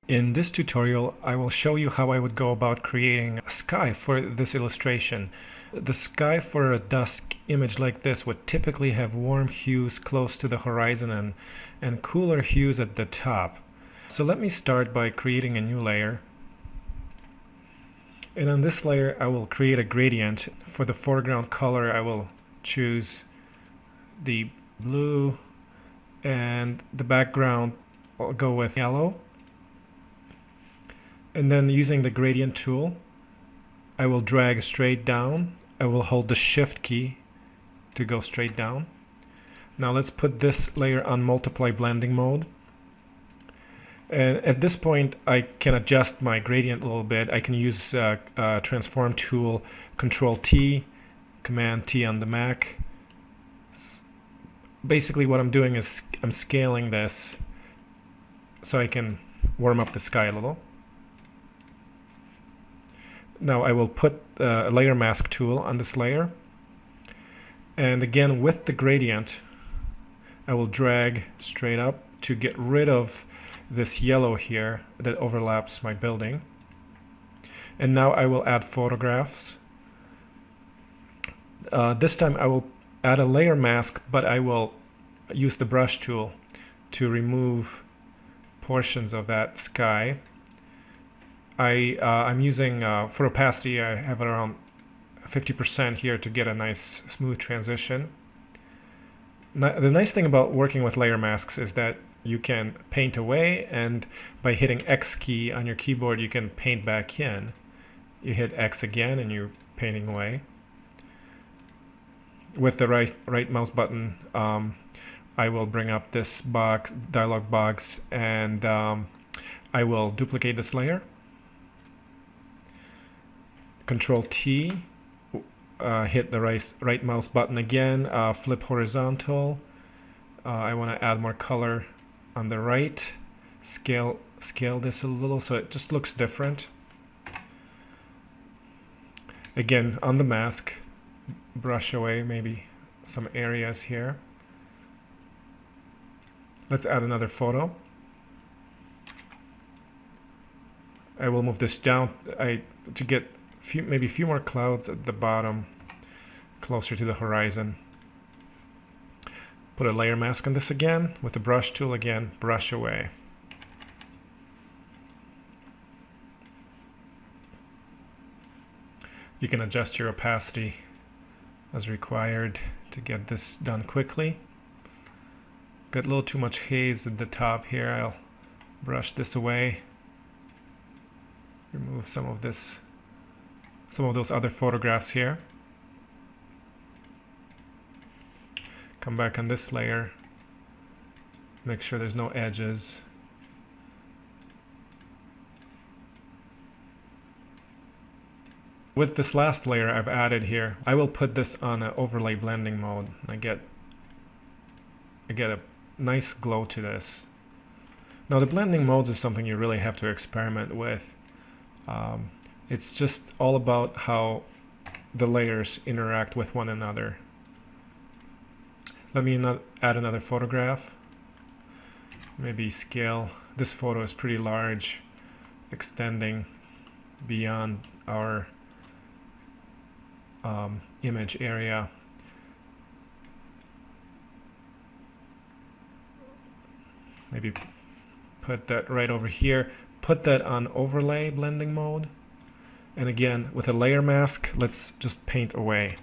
In this tutorial, I will show you how I would go about creating a sky for this illustration. The sky for a dusk image like this would typically have warm hues close to the horizon and cooler hues at the top. So let me start by creating a new layer. And on this layer, I will create a gradient. For the foreground color, I will choose the blue, and the background I'll go with yellow. And then using the gradient tool, I will drag straight down. I will hold the shift key to go straight down. Now let's put this layer on multiply blending mode. And at this point, I can adjust my gradient a little bit. I can use transform tool, Control T, Command T on the Mac. Basically what I'm doing is I'm scaling this so I can warm up the sky a little. Now I will put a layer mask tool on this layer, and again with the gradient I will drag straight up to get rid of this yellow here that overlaps my building. And now I will add photographs. This time I will add a layer mask, but I will use the brush tool to remove portions of that sky. I'm using, for opacity, I have it around 50% here to get a nice smooth transition. The nice thing about working with layer masks is that you can paint away, and by hitting X key on your keyboard you can paint back in. You hit X again and you're painting away. With the right mouse button, I will bring up this dialog box, and I will duplicate this layer. Control T, hit the right mouse button again, flip horizontal. I want to add more color on the right. Scale this a little so it just looks different. Again, on the mask, brush away maybe some areas here. Let's add another photo. I will move this down to get maybe a few more clouds at the bottom, closer to the horizon. Put a layer mask on this again with the brush tool again, brush away. You can adjust your opacity as required to get this done quickly. Got a little too much haze at the top here. I'll brush this away. Remove some of those other photographs here. Come back on this layer. Make sure there's no edges. With this last layer I've added here, I will put this on an overlay blending mode. I get a nice glow to this. Now the blending modes is something you really have to experiment with. It's just all about how the layers interact with one another. Let me add another photograph. Maybe scale. This photo is pretty large, extending beyond our image area. Maybe put that right over here. Put that on overlay blending mode. And again, with a layer mask, let's just paint away.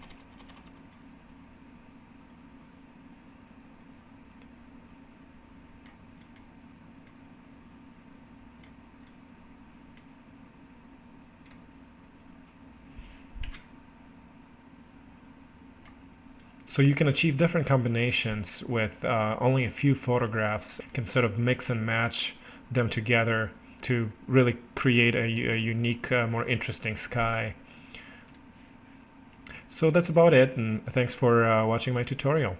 So you can achieve different combinations with only a few photographs. You can sort of mix and match them together to really create a unique, more interesting sky. So that's about it, and thanks for watching my tutorial.